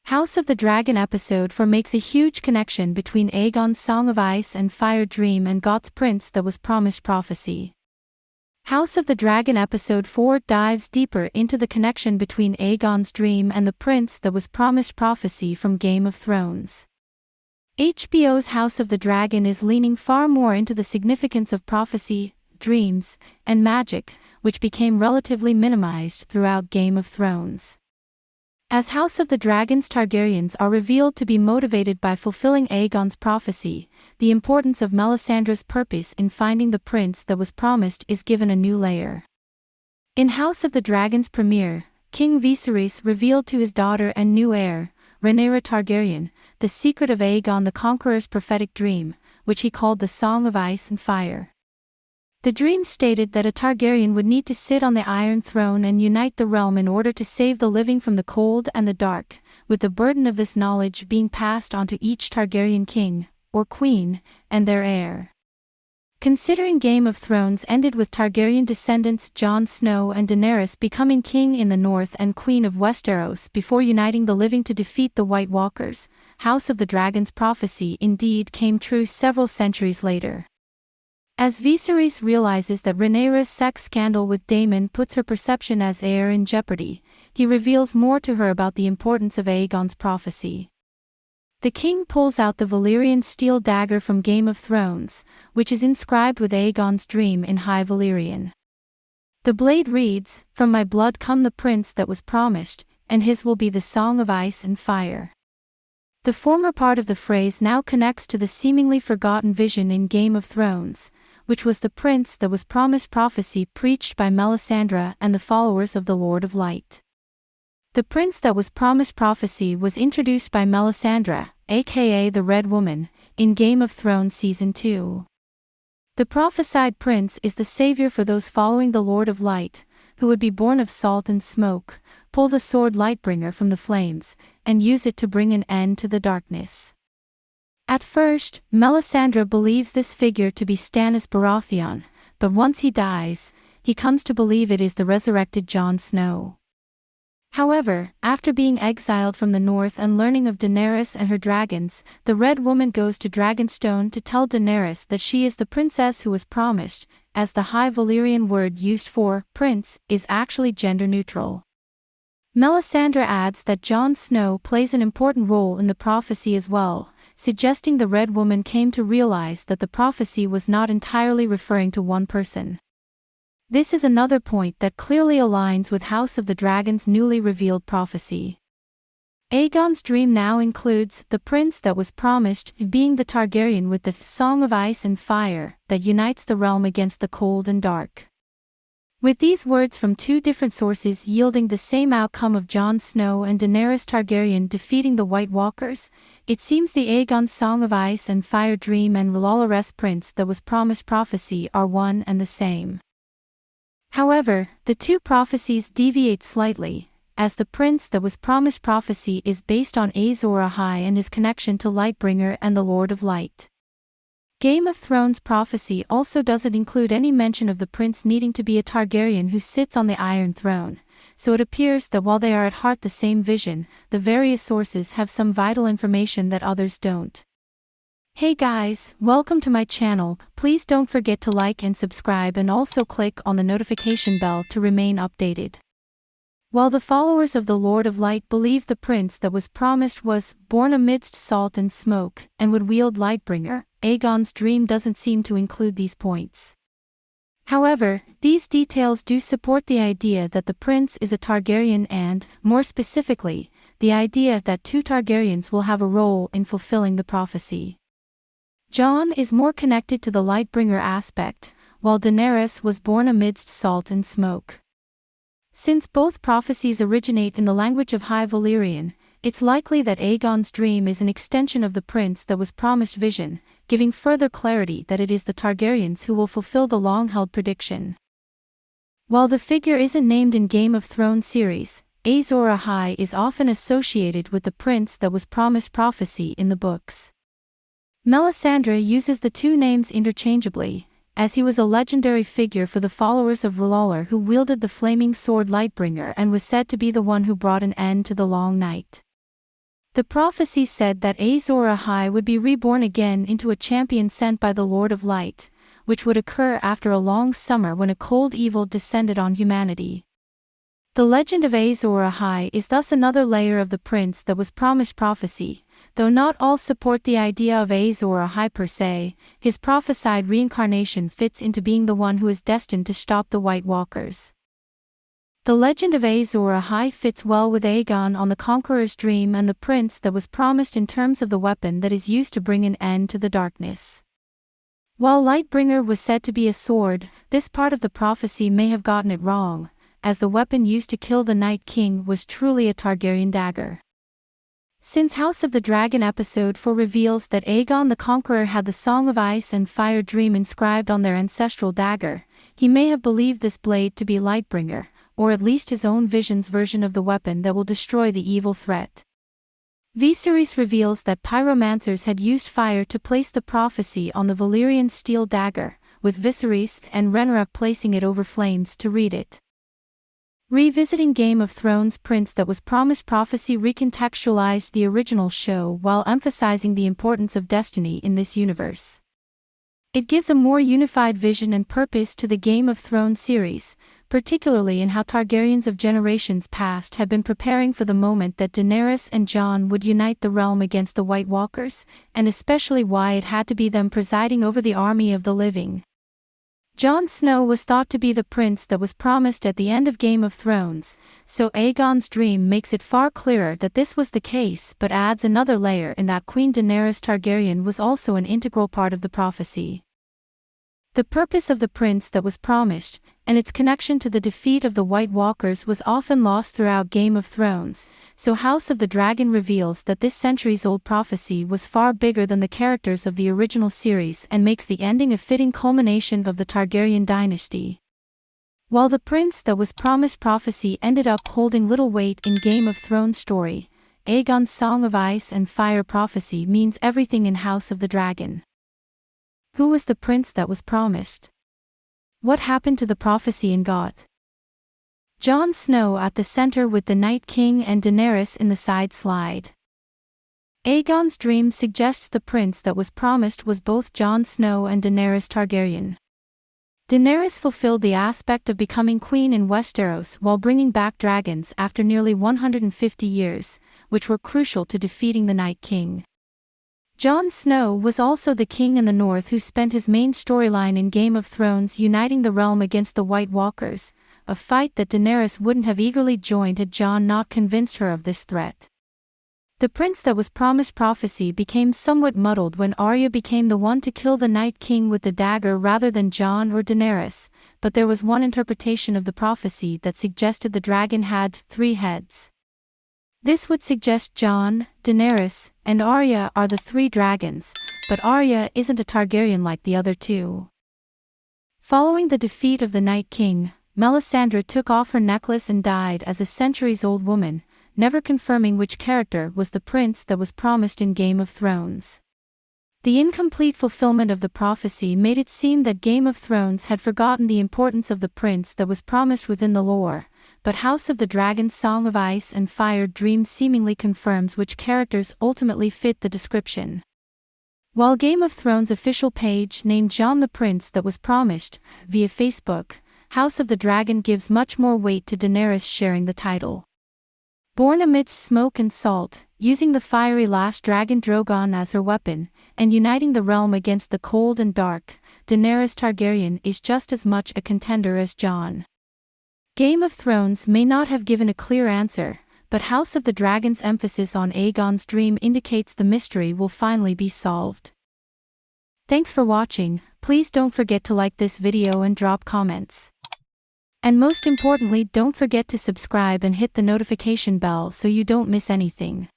House of the Dragon Episode 4 makes a huge connection between Aegon's Song of Ice and Fire dream and God's Prince that was promised prophecy. House of the Dragon Episode 4 dives deeper into the connection between Aegon's dream and the prince that was promised prophecy from Game of Thrones. HBO's House of the Dragon is leaning far more into the significance of prophecy, dreams, and magic, which became relatively minimized throughout Game of Thrones. As House of the Dragon's Targaryens are revealed to be motivated by fulfilling Aegon's prophecy, the importance of Melisandre's purpose in finding the prince that was promised is given a new layer. In House of the Dragon's premiere, King Veeserys revealed to his daughter and new heir, Rhaenayra Targaryen, the secret of Aegon the Conqueror's prophetic dream, which he called the Song of Ice and Fire. The dream stated that a Targaryen would need to sit on the Iron Throne and unite the realm in order to save the living from the cold and the dark, with the burden of this knowledge being passed on to each Targaryen king, or queen, and their heir. Considering Game of Thrones ended with Targaryen descendants Jon Snow and Daenerys becoming king in the north and queen of Westeros before uniting the living to defeat the White Walkers, House of the Dragon's prophecy indeed came true several centuries later. As Veeserys realizes that Rhaenyra's sex scandal with DAymOn puts her perception as heir in jeopardy, he reveals more to her about the importance of Aegon's prophecy. The king pulls out the Valyrian steel dagger from Game of Thrones, which is inscribed with Aegon's dream in High Valyrian. The blade reads, "From my blood come the prince that was promised, and his will be the Song of Ice and Fire." The former part of the phrase now connects to the seemingly forgotten vision in Game of Thrones, which was the prince that was promised prophecy preached by Melisandre and the followers of the Lord of Light. The prince that was promised prophecy was introduced by Melisandre, a.k.a. the Red Woman, in Game of Thrones Season 2. The prophesied prince is the savior for those following the Lord of Light, who would be born of salt and smoke, pull the sword Lightbringer from the flames, and use it to bring an end to the darkness. At first, Melisandre believes this figure to be Stannis Baratheon, but once he dies, he comes to believe it is the resurrected Jon Snow. However, after being exiled from the north and learning of Daenerys and her dragons, the Red Woman goes to Dragonstone to tell Daenerys that she is the princess who was promised, as the High Valyrian word used for prince is actually gender-neutral. Melisandre adds that Jon Snow plays an important role in the prophecy as well, suggesting the Red Woman came to realize that the prophecy was not entirely referring to one person. This is another point that clearly aligns with House of the Dragon's newly revealed prophecy. Aegon's dream now includes the prince that was promised being the Targaryen with the Song of Ice and Fire that unites the realm against the cold and dark. With these words from two different sources yielding the same outcome of Jon Snow and Daenerys Targaryen defeating the White Walkers, it seems the Aegon's Song of Ice and Fire dream and Rhaenyra's prince that was promised prophecy are one and the same. However, the two prophecies deviate slightly, as the prince that was promised prophecy is based on Azor Ahai and his connection to Lightbringer and the Lord of Light. Game of Thrones prophecy also doesn't include any mention of the prince needing to be a Targaryen who sits on the Iron Throne, so it appears that while they are at heart the same vision, the various sources have some vital information that others don't. Hey guys, welcome to my channel. Please don't forget to like and subscribe and also click on the notification bell to remain updated. While the followers of the Lord of Light believe the prince that was promised was born amidst salt and smoke and would wield Lightbringer, Aegon's dream doesn't seem to include these points. However, these details do support the idea that the prince is a Targaryen and, more specifically, the idea that two Targaryens will have a role in fulfilling the prophecy. Jon is more connected to the Lightbringer aspect, while Daenerys was born amidst salt and smoke. Since both prophecies originate in the language of High Valyrian, it's likely that Aegon's dream is an extension of the prince that was promised vision, giving further clarity that it is the Targaryens who will fulfill the long-held prediction. While the figure isn't named in Game of Thrones series, Azor Ahai is often associated with the prince that was promised prophecy in the books. Melisandre uses the two names interchangeably, as he was a legendary figure for the followers of Rhaenyra who wielded the flaming sword Lightbringer and was said to be the one who brought an end to the long night. The prophecy said that Azor Ahai would be reborn again into a champion sent by the Lord of Light, which would occur after a long summer when a cold evil descended on humanity. The legend of Azor Ahai is thus another layer of the prince that was promised prophecy, though not all support the idea of Azor Ahai per se. His prophesied reincarnation fits into being the one who is destined to stop the White Walkers. The legend of Azor Ahai fits well with AegOn the Conqueror's dream and the prince that was promised in terms of the weapon that is used to bring an end to the darkness. While Lightbringer was said to be a sword, this part of the prophecy may have gotten it wrong, as the weapon used to kill the Night King was truly a Targaryen dagger. Since House of the Dragon Episode 4 reveals that AegOn the Conqueror had the Song of Ice and Fire dream inscribed on their ancestral dagger, he may have believed this blade to be Lightbringer, or at least his own vision's version of the weapon that will destroy the evil threat. Veeserys reveals that pyromancers had used fire to place the prophecy on the Valyrian steel dagger, with Viserys and Rhaenayra placing it over flames to read it. Revisiting Game of Thrones Prince that was promised prophecy recontextualized the original show while emphasizing the importance of destiny in this universe. It gives a more unified vision and purpose to the Game of Thrones series, particularly in how Targaryens of generations past have been preparing for the moment that Daenerys and Jon would unite the realm against the White Walkers, and especially why it had to be them presiding over the army of the living. Jon Snow was thought to be the prince that was promised at the end of Game of Thrones, so AegOn's dream makes it far clearer that this was the case, but adds another layer in that Queen Daenerys Targaryen was also an integral part of the prophecy. The purpose of the prince that was promised, and its connection to the defeat of the White Walkers was often lost throughout Game of Thrones, so House of the Dragon reveals that this centuries-old prophecy was far bigger than the characters of the original series and makes the ending a fitting culmination of the Targaryen dynasty. While the prince that was promised prophecy ended up holding little weight in Game of Thrones story, AegOn's Song of Ice and Fire prophecy means everything in House of the Dragon. Who was the prince that was promised? What happened to the prophecy and got? Jon Snow at the center with the Night King and Daenerys in the side slide. AegOn's dream suggests the prince that was promised was both Jon Snow and Daenerys Targaryen. Daenerys fulfilled the aspect of becoming queen in Westeros while bringing back dragons after nearly 150 years, which were crucial to defeating the Night King. Jon Snow was also the king in the north who spent his main storyline in Game of Thrones uniting the realm against the White Walkers, a fight that Daenerys wouldn't have eagerly joined had Jon not convinced her of this threat. The prince that was promised prophecy became somewhat muddled when Arya became the one to kill the Night King with the dagger rather than Jon or Daenerys, but there was one interpretation of the prophecy that suggested the dragon had 3 heads. This would suggest Jon, Daenerys, and Arya are the 3 dragons, but Arya isn't a Targaryen like the other 2. Following the defeat of the Night King, Melisandre took off her necklace and died as a centuries-old woman, never confirming which character was the prince that was promised in Game of Thrones. The incomplete fulfillment of the prophecy made it seem that Game of Thrones had forgotten the importance of the prince that was promised within the lore, but House of the Dragon's Song of Ice and Fire dream seemingly confirms which characters ultimately fit the description. While Game of Thrones' official page named Jon the prince that was promised, via Facebook, House of the Dragon gives much more weight to Daenerys sharing the title. Born amidst smoke and salt, using the fiery last dragon Drogon as her weapon, and uniting the realm against the cold and dark, Daenerys Targaryen is just as much a contender as Jon. Game of Thrones may not have given a clear answer, but House of the Dragon's emphasis on AegOn's dream indicates the mystery will finally be solved. Thanks for watching. Please don't forget to like this video and drop comments. And most importantly, don't forget to subscribe and hit the notification bell so you don't miss anything.